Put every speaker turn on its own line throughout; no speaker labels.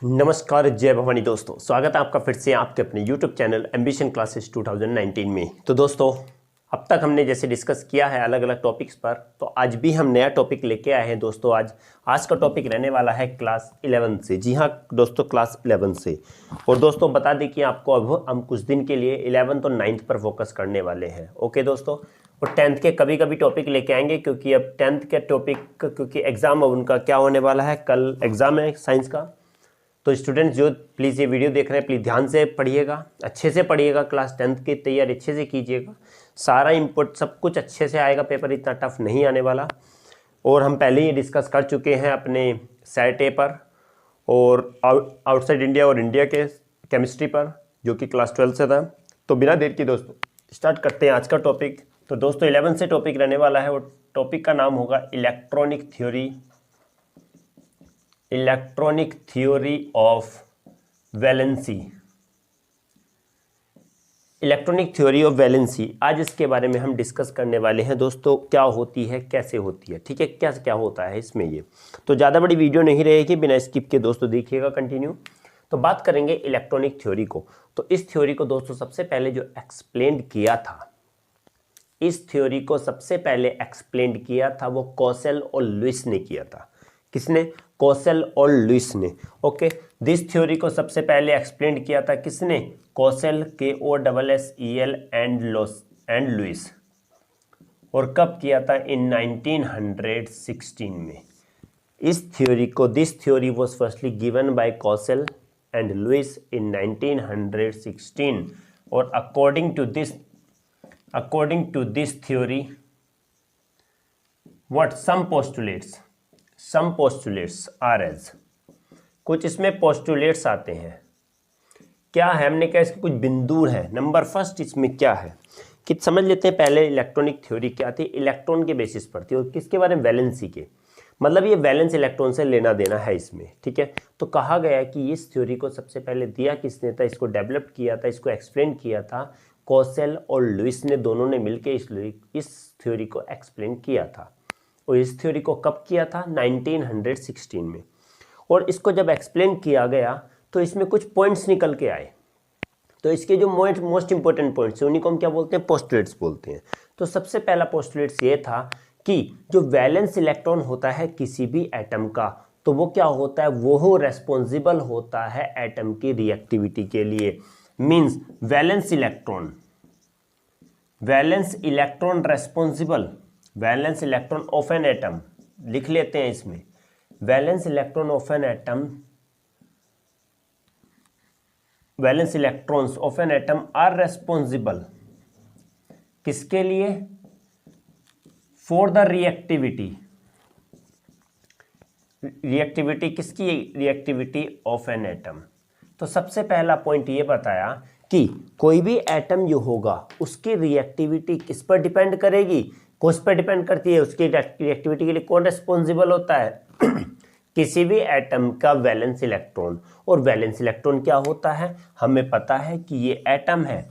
नमस्कार, जय भवानी दोस्तों। स्वागत है आपका फिर से आपके अपने YouTube चैनल एम्बिशन क्लासेस 2019 में। तो दोस्तों, अब तक हमने जैसे डिस्कस किया है अलग अलग टॉपिक्स पर, तो आज भी हम नया टॉपिक लेके आए हैं दोस्तों। आज का टॉपिक रहने वाला है क्लास 11 से। जी हाँ दोस्तों, क्लास 11 से। और दोस्तों बता दें कि आपको अब हम कुछ दिन के लिए 11th और 9th पर फोकस करने वाले हैं। ओके दोस्तों, और 10th के कभी कभी टॉपिक लेके आएंगे, क्योंकि अब 10th के टॉपिक क्योंकि एग्जाम अब उनका क्या होने वाला है, कल एग्जाम है साइंस का। तो स्टूडेंट्स जो प्लीज़ ये वीडियो देख रहे हैं, प्लीज़ ध्यान से पढ़िएगा, अच्छे से पढ़िएगा, क्लास 10th की तैयारी अच्छे से कीजिएगा। सारा इनपुट सब कुछ अच्छे से आएगा, पेपर इतना टफ नहीं आने वाला। और हम पहले ही डिस्कस कर चुके हैं अपने सेट ए पर और आउटसाइड इंडिया और इंडिया के केमिस्ट्री पर, जो कि क्लास 12 से था। तो बिना देर के दोस्तों स्टार्ट करते हैं आज का टॉपिक। तो दोस्तों 11 से टॉपिक रहने वाला है, और टॉपिक का नाम होगा electronic theory of valency. Electronic theory of valency, आज इसके बारे में हम डिस्कस करने वाले हैं दोस्तों। क्या होती है, कैसे होती है, ठीक है, क्या क्या होता है इसमें। ये तो ज़्यादा बड़ी वीडियो नहीं रहेगी, बिना स्किप के दोस्तों देखिएगा कंटिन्यू। तो बात करेंगे इलेक्ट्रॉनिक थ्योरी को। तो इस थ्योरी को दोस्तों सबसे पहले जो एक्सप्लेन किया था, इस थ्योरी को सबसे पहले एक्सप्लेन किया था वो कॉसेल और लुईस ने किया था। किसने? कॉसेल और लुईस ने। ओके, दिस थ्योरी को सबसे पहले एक्सप्लेन किया था किसने? Kossel, KOSSEL and Lewis. और कब किया था? इन 1916 में। This theory was firstly given by Kossel and Lewis in 1916। और according to this theory, what some postulates are as, कुछ इसमें पोस्टुलेट्स आते हैं। क्या है? हमने कहा इसके कुछ बिंदु है। नंबर फर्स्ट इसमें क्या है कि समझ लेते हैं पहले इलेक्ट्रॉनिक थ्योरी क्या थी। इलेक्ट्रॉन के बेसिस पर थी, और किसके बारे में? वैलेंसी के। मतलब ये वैलेंस इलेक्ट्रॉन से लेना देना है इसमें, ठीक है। तो कहा गया कि इस थ्योरी को सबसे पहले दिया किसने था, इसको डेवलप किया था, इसको एक्सप्लेन किया था कॉसेल और लुईस ने। दोनों ने मिलकर इस थ्योरी को एक्सप्लेन किया था। और इस थ्योरी को कब किया था? 1916 में। और इसको जब एक्सप्लेन किया गया तो इसमें कुछ पॉइंट्स निकल के आए। तो इसके जो मोस्ट इंपॉर्टेंट पॉइंट्स हैं उन्हीं को हम क्या बोलते हैं? पोस्टुलेट्स बोलते हैं। तो सबसे पहला पोस्टुलेट्स ये था कि जो वैलेंस इलेक्ट्रॉन होता है किसी भी एटम का, तो वो क्या होता है? वो रेस्पॉन्सिबल होता है एटम की रिएक्टिविटी के लिए। Means valence electron of an atom, लिख लेते हैं इसमें, valence electrons of an atom are responsible किसके लिए? फॉर द रिएक्टिविटी किसकी? Reactivity of an atom. तो सबसे पहला पॉइंट ये बताया कि कोई भी एटम जो होगा उसकी रिएक्टिविटी किस पर डिपेंड करेगी? किस पर डिपेंड करती है? उसकी रिएक्टिविटी के लिए कौन रेस्पॉन्सिबल होता है? किसी भी एटम का वैलेंस इलेक्ट्रॉन। और वैलेंस इलेक्ट्रॉन क्या होता है? हमें पता है कि ये एटम है,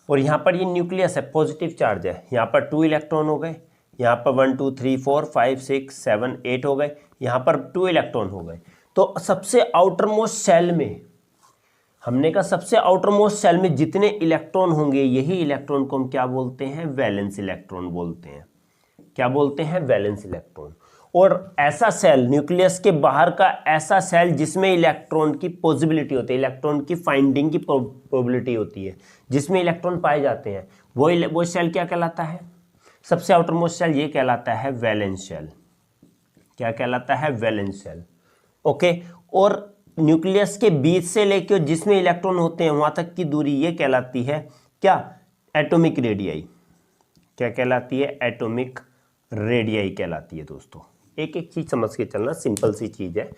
और यहाँ पर ये न्यूक्लियस है, पॉजिटिव चार्ज है। यहाँ पर 2 इलेक्ट्रॉन हो गए, यहाँ पर 1 2 3 4 5 6 7 8 हो गए, यहाँ पर 2 इलेक्ट्रॉन हो गए। तो सबसे आउटर मोस्ट सेल में, हमने कहा सबसे आउटर मोस्ट सेल में जितने इलेक्ट्रॉन होंगे, यही इलेक्ट्रॉन को हम क्या बोलते हैं? वैलेंस इलेक्ट्रॉन बोलते हैं। क्या बोलते हैं? Valence electron. और ऐसा सेल, न्यूक्लियस के बाहर का ऐसा सेल जिसमें इलेक्ट्रॉन की पॉसिबिलिटी होती है, इलेक्ट्रॉन की फाइंडिंग की प्रोबेबिलिटी होती है, जिसमें इलेक्ट्रॉन पाए जाते हैं, वो सेल क्या कहलाता है? सबसे आउटर मोस्ट सेल ये कहलाता है वैलेंस सेल। क्या कहलाता है? Valence shell. ओके, और न्यूक्लियस के बीच से लेकर जिसमें इलेक्ट्रॉन होते हैं वहां तक की दूरी ये कहलाती है क्या? Atomic radii. क्या कहलाती है? एटॉमिक रेडियाई कहलाती है दोस्तों। एक एक चीज समझ के चलना, सिंपल सी चीज है।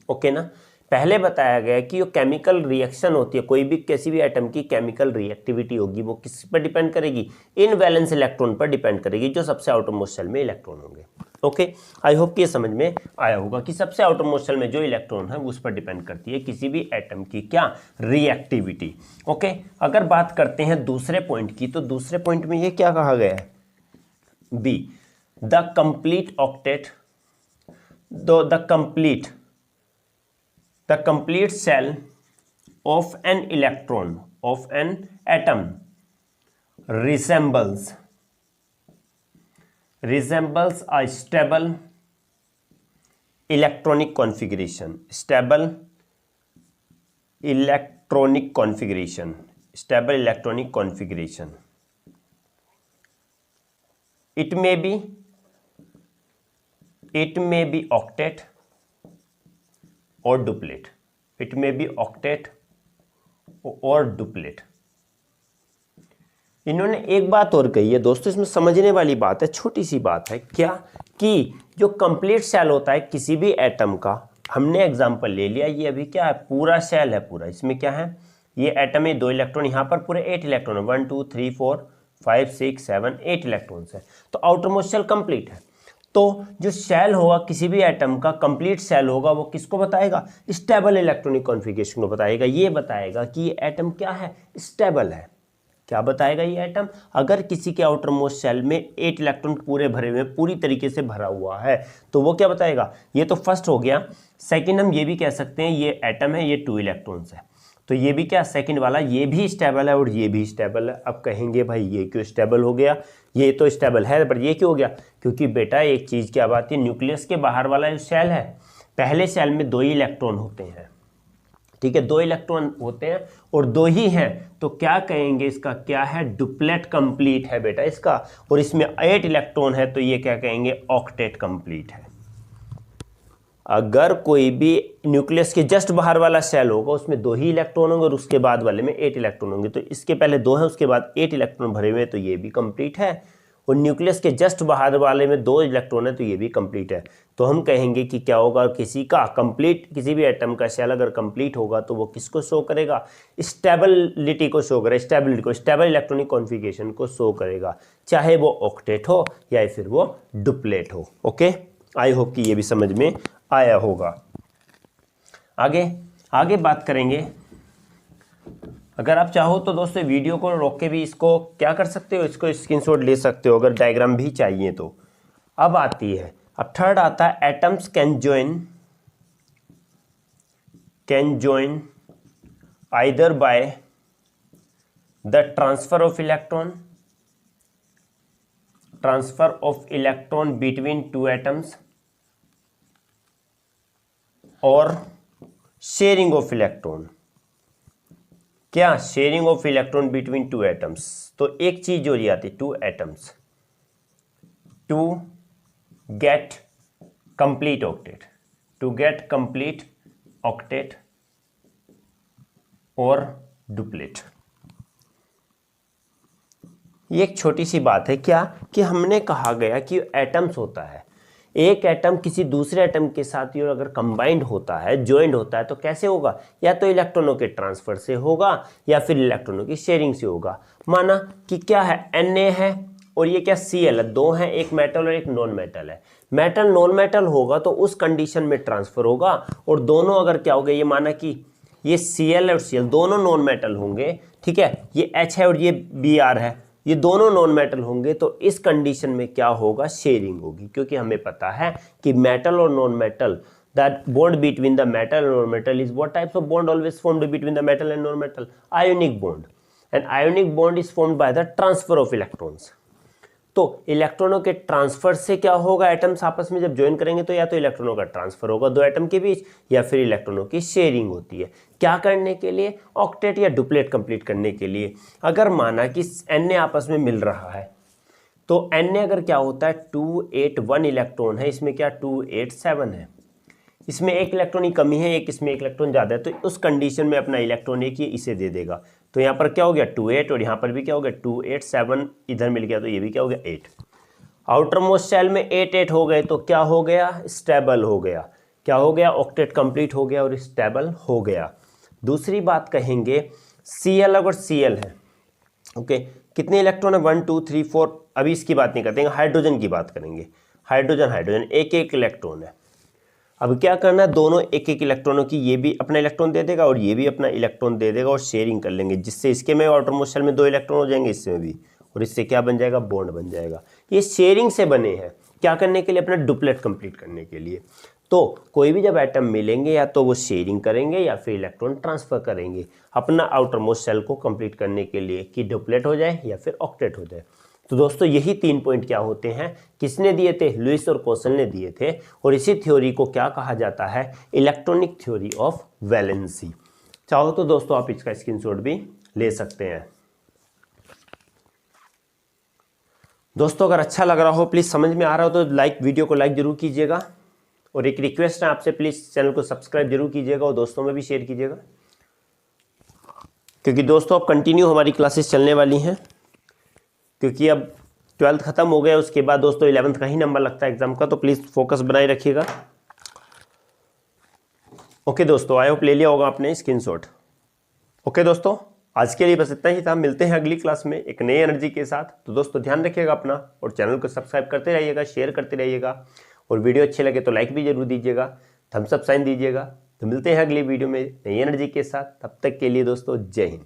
ओके ना। पहले बताया गया कि जो केमिकल रिएक्शन होती है, कोई भी किसी भी एटम की केमिकल रिएक्टिविटी होगी, वो किस पर डिपेंड करेगी? इन वैलेंस इलेक्ट्रॉन पर डिपेंड करेगी, जो सबसे आउटर मोस्ट सेल में इलेक्ट्रॉन होंगे। ओके, आई होप कि ये समझ में आया होगा कि सबसे आउटर मोस्ट सेल में जो इलेक्ट्रॉन है उस पर डिपेंड करती है किसी भी एटम की क्या? रिएक्टिविटी। ओके, अगर बात करते हैं दूसरे पॉइंट की, तो दूसरे पॉइंट में ये क्या कहा गया है? B, the complete the complete shell of an electron of an atom resembles a stable electronic configuration. Stable electronic configuration. It may be octet or duplet. It may be octet or duplet. इन्होंने एक बात और कही है दोस्तों, इसमें समझने वाली बात है, छोटी सी बात है, क्या कि जो कंप्लीट सेल होता है किसी भी एटम का, हमने एग्जांपल ले लिया, ये अभी क्या है, पूरा सेल है पूरा, इसमें क्या है, ये एटम है, 2 इलेक्ट्रॉन, यहाँ पर पूरे 8 इलेक्ट्रॉन है, 1 2 3 4 5 6 7 8 इलेक्ट्रॉन्स है, तो आउटर मोस्ट शेल कंप्लीट है। तो जो सेल होगा किसी भी एटम का, कंप्लीट सेल होगा, वो किसको बताएगा, स्टेबल इलेक्ट्रॉनिक कॉन्फ़िगरेशन को बताएगा। ये बताएगा कि ये एटम क्या है, स्टेबल है। क्या बताएगा ये एटम, अगर किसी के आउटर मोस्ट सेल में 8 इलेक्ट्रॉन पूरे भरे हुए, पूरी तरीके से भरा हुआ है, तो वो क्या बताएगा, ये तो फर्स्ट हो गया। सेकंड हम ये भी कह सकते हैं ये एटम है, ये 2 इलेक्ट्रॉन्स है, तो ये भी क्या, सेकंड वाला ये भी स्टेबल है और ये भी स्टेबल है। अब कहेंगे भाई ये क्यों स्टेबल हो गया, ये तो स्टेबल है पर ये क्यों हो गया, क्योंकि बेटा एक चीज़ क्या बात है, न्यूक्लियस के बाहर वाला जो सेल है, पहले सेल में 2 ही इलेक्ट्रॉन होते हैं, ठीक है, 2 इलेक्ट्रॉन होते हैं और 2 ही हैं, तो क्या कहेंगे, इसका क्या है, डुप्लेट कंप्लीट है बेटा इसका, और इसमें 8 इलेक्ट्रॉन है, तो ये क्या कहेंगे, ऑक्टेट कंप्लीट है। अगर कोई भी न्यूक्लियस के जस्ट बाहर वाला सेल होगा, उसमें 2 ही इलेक्ट्रॉन होंगे और उसके बाद वाले में 8 इलेक्ट्रॉन होंगे, तो इसके पहले 2 हैं, उसके बाद 8 इलेक्ट्रॉन भरे हुए हैं, तो ये भी कंप्लीट है, और न्यूक्लियस के जस्ट बाहर वाले में 2 इलेक्ट्रॉन है, तो ये भी कंप्लीट है। तो हम कहेंगे कि क्या होगा, किसी का कंप्लीट, किसी भी एटम का सेल अगर कंप्लीट होगा तो वो किसको शो करेगा, स्टेबिलिटी को शो करेगा, स्टेबिलिटी को, स्टेबल इलेक्ट्रॉनिक कॉन्फ़िगरेशन को शो करेगा, चाहे वो ऑक्टेट हो या फिर वो डुप्लेट हो। ओके, आई होप कि ये भी समझ में आया होगा। आगे बात करेंगे। अगर आप चाहो तो दोस्तों वीडियो को रोक के भी इसको क्या कर सकते हो, इसको स्क्रीनशॉट ले सकते हो अगर डायग्राम भी चाहिए तो। अब आती है, अब थर्ड आता है, atoms can join either by the transfer of electron between 2 atoms or sharing of electron। क्या, sharing of electron between 2 atoms. तो एक चीज जो आती है, 2 atoms to get complete octet और डुप्लेट। ये एक छोटी सी बात है, क्या कि हमने कहा गया कि एटम्स होता है, एक एटम किसी दूसरे एटम के साथ और अगर कंबाइंड होता है, ज्वाइंट होता है, तो कैसे होगा, या तो इलेक्ट्रॉनों के ट्रांसफर से होगा या फिर इलेक्ट्रॉनों की शेयरिंग से होगा। माना कि क्या है, Na है और ये क्या, Cl है, 2 हैं, एक मेटल और एक नॉन मेटल है। मेटल नॉन मेटल होगा तो उस कंडीशन में ट्रांसफर होगा, और दोनों अगर क्या हो गए, ये माना कि ये Cl और Cl दोनों नॉन मेटल होंगे, ठीक है, ये H है और ये Br है, ये दोनों नॉन मेटल होंगे, तो इस कंडीशन में क्या होगा, शेयरिंग होगी, क्योंकि हमें पता है कि मेटल और non metal, that bond between the metal and non metal is what types of bond always formed between the metal and non metal, ionic bond, and ionic bond is formed by the transfer of electrons. तो इलेक्ट्रॉनों के transfer से क्या होगा, atoms आपस में जब join करेंगे तो या तो इलेक्ट्रॉनों का ट्रांसफर होगा 2 एटम के बीच, या फिर इलेक्ट्रॉनों की शेयरिंग होती है। क्या करने के लिए, ऑक्टेट या डुप्लेट कंप्लीट करने के लिए। अगर माना कि Na आपस में मिल रहा है, तो Na अगर क्या होता है, 2 8 1 इलेक्ट्रॉन है, इसमें क्या 2 8 7 है, इसमें 1 इलेक्ट्रॉन की कमी है, एक इसमें 1 इलेक्ट्रॉन ज़्यादा है, तो उस कंडीशन में अपना इलेक्ट्रॉन एक ही इसे दे देगा। तो यहाँ पर क्या हो गया, 2 8, और यहाँ पर भी क्या हो गया, 2 8 7 इधर मिल गया, तो ये भी क्या हो गया, 8। आउटर मोस्ट सेल में 8 8 हो गए, तो क्या हो गया, स्टेबल हो गया। क्या हो गया, ऑक्टेट कंप्लीट हो गया और स्टेबल हो गया। दूसरी बात कहेंगे, Cl अगर Cl है, ओके, कितने इलेक्ट्रॉन है, 1 2 3 4, अभी इसकी बात नहीं करते हैं, हाइड्रोजन की बात करेंगे। हाइड्रोजन एक इलेक्ट्रॉन है। अब क्या करना है, दोनों एक इलेक्ट्रॉनों की, ये भी अपना इलेक्ट्रॉन दे देगा और ये भी अपना इलेक्ट्रॉन दे देगा, और शेयरिंग कर लेंगे, जिससे इसके में आउटर मोस्ट सेल में 2 इलेक्ट्रॉन हो जाएंगे, इसमें भी, और इससे क्या बन जाएगा, बॉन्ड बन जाएगा। ये शेयरिंग से बने हैं, क्या करने के लिए, अपना डुप्लेट कंप्लीट करने के लिए। तो कोई भी जब एटम मिलेंगे या तो वो शेयरिंग करेंगे या फिर इलेक्ट्रॉन ट्रांसफर करेंगे अपना आउटर मोस्ट शेल को कंप्लीट करने के लिए, कि डुप्लेट हो जाए या फिर ऑक्टेट हो जाए। तो दोस्तों यही 3 पॉइंट क्या होते हैं, किसने दिए थे, लुईस और कोसल ने दिए थे। और इसी थ्योरी को क्या कहा जाता है, इलेक्ट्रॉनिक थ्योरी ऑफ वैलेंसी। चाहो तो दोस्तों आप इसका स्क्रीनशॉट भी ले सकते हैं। दोस्तों अगर अच्छा लग रहा हो, प्लीज समझ में आ रहा हो तो वीडियो को लाइक जरूर कीजिएगा। और एक रिक्वेस्ट है आपसे, प्लीज चैनल को सब्सक्राइब जरूर कीजिएगा और दोस्तों में भी शेयर कीजिएगा, क्योंकि दोस्तों अब कंटिन्यू हमारी क्लासेस चलने वाली हैं। क्योंकि अब 12th खत्म हो गया, उसके बाद दोस्तों 11th का ही नंबर लगता है एग्जाम का, तो प्लीज फोकस बनाए रखिएगा। ओके दोस्तों, आई होप ले लिया होगा आपने स्क्रीनशॉट। ओके दोस्तों, आज के लिए बस इतना ही था। मिलते हैं अगली क्लास में एक नई एनर्जी के साथ। तो दोस्तों ध्यान रखिएगा अपना, और चैनल को सब्सक्राइब करते रहिएगा, शेयर करते रहिएगा, और वीडियो अच्छे लगे तो लाइक भी जरूर दीजिएगा, थम्स अप साइन दीजिएगा। तो मिलते हैं अगली वीडियो में नई एनर्जी के साथ। तब तक के लिए दोस्तों जय हिंद।